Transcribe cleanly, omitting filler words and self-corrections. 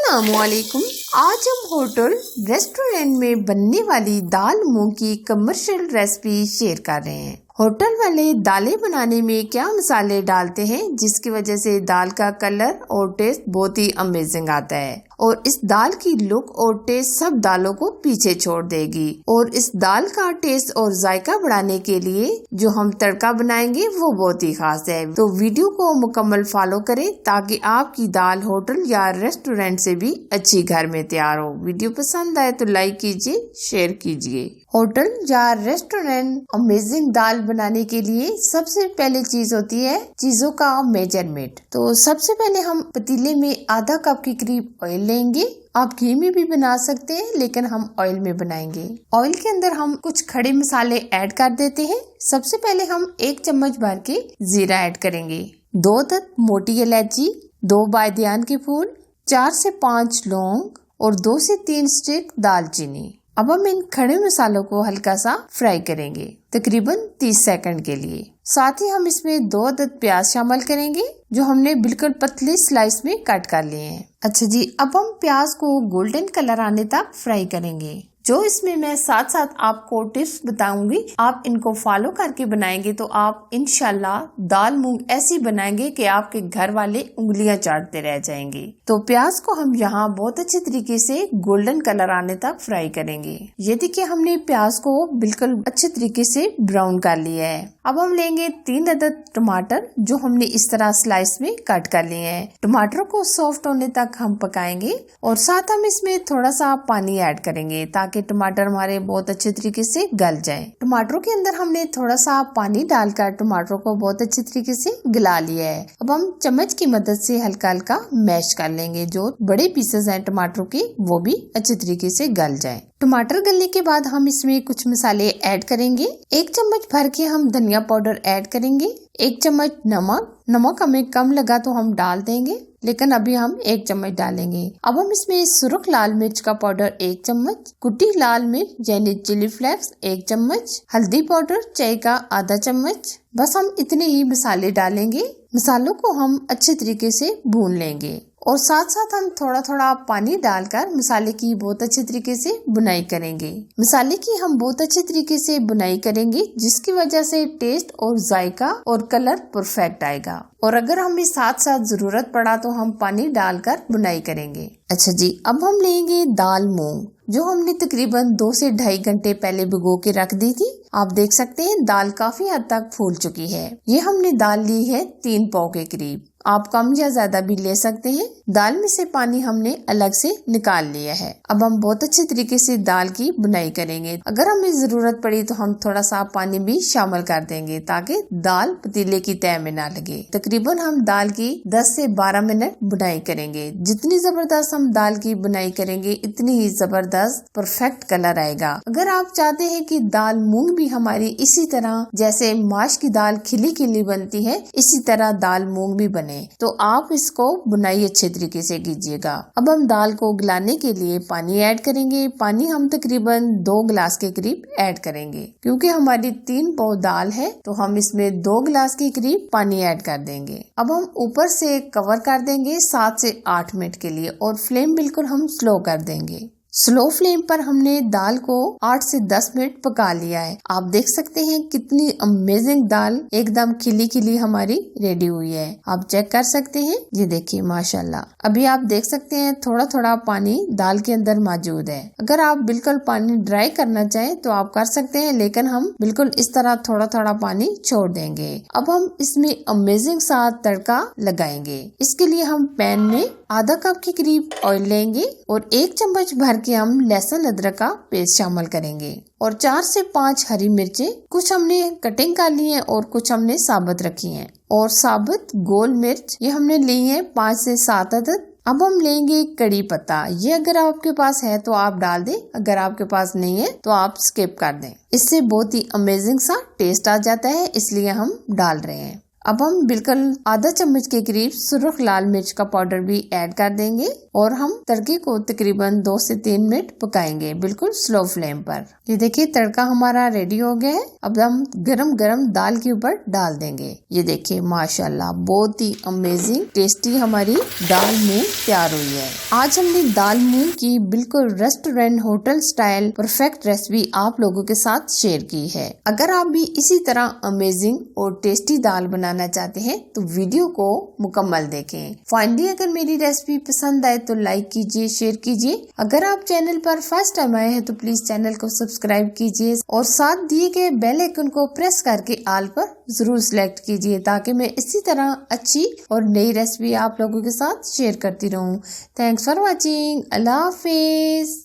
अस्सलामुअलैकुम। आज हम होटल रेस्टोरेंट में बनने वाली दाल मूंग की कमर्शियल रेसिपी शेयर कर रहे हैं। होटल वाले दालें बनाने में क्या मसाले डालते हैं जिसकी वजह से दाल का कलर और टेस्ट बहुत ही अमेजिंग आता है और इस दाल की लुक और टेस्ट सब दालों को पीछे छोड़ देगी। और इस दाल का टेस्ट और जायका बढ़ाने के लिए जो हम तड़का बनाएंगे वो बहुत ही खास है। तो वीडियो को मुकम्मल फॉलो करें ताकि आपकी दाल होटल या रेस्टोरेंट से भी अच्छी घर में तैयार हो। वीडियो पसंद आए तो लाइक कीजिए, शेयर कीजिए। होटल या रेस्टोरेंट अमेजिंग दाल बनाने के लिए सबसे पहले चीज होती है चीजों का मेजरमेंट। तो सबसे पहले हम पतीले में आधा कप के करीब ऑयल लेंगे। आप घी में भी बना सकते हैं लेकिन हम ऑयल में बनाएंगे। ऑयल के अंदर हम कुछ खड़े मसाले ऐड कर देते हैं। सबसे पहले हम 1 चम्मच भर के जीरा ऐड करेंगे, 2 तक मोटी इलायची, 2 बादियान के फूल, 4 से 5 लौंग और 2 से 3 स्टिक दालचीनी। अब हम इन खड़े मसालों को हल्का सा फ्राई करेंगे तकरीबन 30 सेकंड के लिए। साथ ही हम इसमें 2 अदद प्याज शामिल करेंगे जो हमने बिल्कुल पतले स्लाइस में कट कर लिए हैं। अच्छा जी, अब हम प्याज को गोल्डन कलर आने तक फ्राई करेंगे। जो इसमें मैं साथ साथ आपको टिप्स बताऊंगी, आप इनको फॉलो करके बनाएंगे तो आप इंशाल्लाह दाल मूंग ऐसी बनाएंगे कि आपके घर वाले उंगलियां चाटते रह जाएंगे। तो प्याज को हम यहाँ बहुत अच्छे तरीके से गोल्डन कलर आने तक फ्राई करेंगे। ये देखिए हमने प्याज को बिल्कुल अच्छे तरीके से ब्राउन कर लिया है। अब हम लेंगे 3 अदद टमाटर जो हमने इस तरह स्लाइस में कट कर लिए हैं। टमाटर को सॉफ्ट होने तक हम पकाएंगे और साथ हम इसमें थोड़ा सा पानी ऐड करेंगे ताकि टमाटर हमारे बहुत अच्छे तरीके से गल जाए। टमाटरों के अंदर हमने थोड़ा सा पानी डालकर टमाटरों को बहुत अच्छे तरीके से गला लिया है। अब हम चम्मच की मदद से हल्का हल्का मैश कर लेंगे। जो बड़े पीसेस हैं टमाटरों के वो भी अच्छे तरीके से गल जाए। टमाटर गलने के बाद हम इसमें कुछ मसाले ऐड करेंगे। 1 चम्मच भर के हम धनिया पाउडर ऐड करेंगे, 1 चम्मच नमक हमें कम लगा तो हम डाल देंगे लेकिन अभी हम 1 चम्मच डालेंगे। अब हम इसमें सुर्ख लाल मिर्च का पाउडर 1 चम्मच, कुटी लाल मिर्च यानी चिली फ्लेक्स 1 चम्मच, हल्दी पाउडर चाय का आधा चम्मच। बस हम इतने ही मसाले डालेंगे। मसालों को हम अच्छे तरीके से भून लेंगे और साथ साथ हम थोड़ा थोड़ा पानी डालकर मसाले की बहुत अच्छे तरीके से बुनाई करेंगे। मसाले की हम बहुत अच्छे तरीके से बुनाई करेंगे जिसकी वजह से टेस्ट और जायका और कलर परफेक्ट आएगा। और अगर हमें साथ साथ जरूरत पड़ा तो हम पानी डालकर बुनाई करेंगे। अच्छा जी, अब हम लेंगे दाल मूंग जो हमने तकरीबन 2 से 2.5 घंटे पहले भिगो के रख दी थी। आप देख सकते हैं दाल काफी हद तक फूल चुकी है। ये हमने दाल ली है 3 पाव के करीब। आप कम या ज्यादा भी ले सकते हैं। दाल में से पानी हमने अलग से निकाल लिया है। अब हम बहुत अच्छे तरीके से दाल की बुनाई करेंगे। अगर हमें जरूरत पड़ी तो हम थोड़ा सा पानी भी शामिल कर देंगे ताकि दाल पतीले की तह में ना लगे। तकरीबन हम दाल की 10 से 12 मिनट बुनाई करेंगे। जितनी जबरदस्त हम दाल की बुनाई करेंगे इतनी ही जबरदस्त परफेक्ट कलर आएगा। अगर आप चाहते हैं कि दाल मूंग भी हमारी इसी तरह जैसे माश की दाल खिली खिली बनती है इसी तरह दाल मूंग भी बने तो आप इसको बुनाई अच्छे तरीके से कीजिएगा। अब हम दाल को गलाने के लिए पानी ऐड करेंगे। पानी हम तकरीबन 2 गिलास के करीब ऐड करेंगे। क्योंकि हमारी 3 पाव दाल है तो हम इसमें 2 गिलास के करीब पानी ऐड कर देंगे। अब हम ऊपर से कवर कर देंगे 7 से 8 मिनट के लिए और फ्लेम बिल्कुल हम स्लो कर देंगे। स्लो फ्लेम पर हमने दाल को 8 से 10 मिनट पका लिया है। आप देख सकते हैं कितनी अमेजिंग दाल एकदम खिली खिली हमारी रेडी हुई है। आप चेक कर सकते हैं, ये देखिए माशाल्लाह। अभी आप देख सकते हैं थोड़ा थोड़ा पानी दाल के अंदर मौजूद है। अगर आप बिल्कुल पानी ड्राई करना चाहें तो आप कर सकते हैं लेकिन हम बिल्कुल इस तरह थोड़ा थोड़ा पानी छोड़ देंगे। अब हम इसमें अमेजिंग सा तड़का लगाएंगे। इसके लिए हम पैन में आधा कप के करीब ऑयल लेंगे और 1 चम्मच भर के हम लहसुन अदरक का पेस्ट शामिल करेंगे और 4 से 5 हरी मिर्चें, कुछ हमने कटिंग कर ली है और कुछ हमने साबुत रखी हैं। और साबुत गोल मिर्च ये हमने ली है 5 से 7 अदद। अब हम लेंगे कड़ी पत्ता। ये अगर आपके पास है तो आप डाल दें, अगर आपके पास नहीं है तो आप स्किप कर दें। इससे बहुत ही अमेजिंग सा टेस्ट आ जाता है इसलिए हम डाल रहे हैं। अब हम बिल्कुल आधा चम्मच के करीब सुर्ख लाल मिर्च का पाउडर भी ऐड कर देंगे और हम तड़के को तकरीबन 2 से 3 मिनट पकाएंगे बिल्कुल स्लो फ्लेम पर। ये देखिए तड़का हमारा रेडी हो गया है। अब हम गरम गरम दाल के ऊपर डाल देंगे। ये देखिए माशाल्लाह बहुत ही अमेजिंग टेस्टी हमारी दाल मूंग तैयार हुई है। आज हमने दाल मूंग की बिल्कुल restaurant hotel style perfect recipe आप लोगों के साथ शेयर की है। अगर आप भी इसी तरह अमेजिंग और टेस्टी दाल बनाना चाहते हैं तो वीडियो को मुकम्मल देखें। फाइनली अगर मेरी रेसिपी पसंद आए तो लाइक कीजिए, शेयर कीजिए। अगर आप चैनल पर फर्स्ट टाइम आए हैं तो प्लीज चैनल को सब्सक्राइब कीजिए और साथ दिए गए बेल आइकन को प्रेस करके ऑल पर जरूर सिलेक्ट कीजिए ताकि मैं इसी तरह अच्छी और नई रेसिपी आप लोगों के साथ शेयर करती रहूं। Thanks for watching. Allah Hafiz.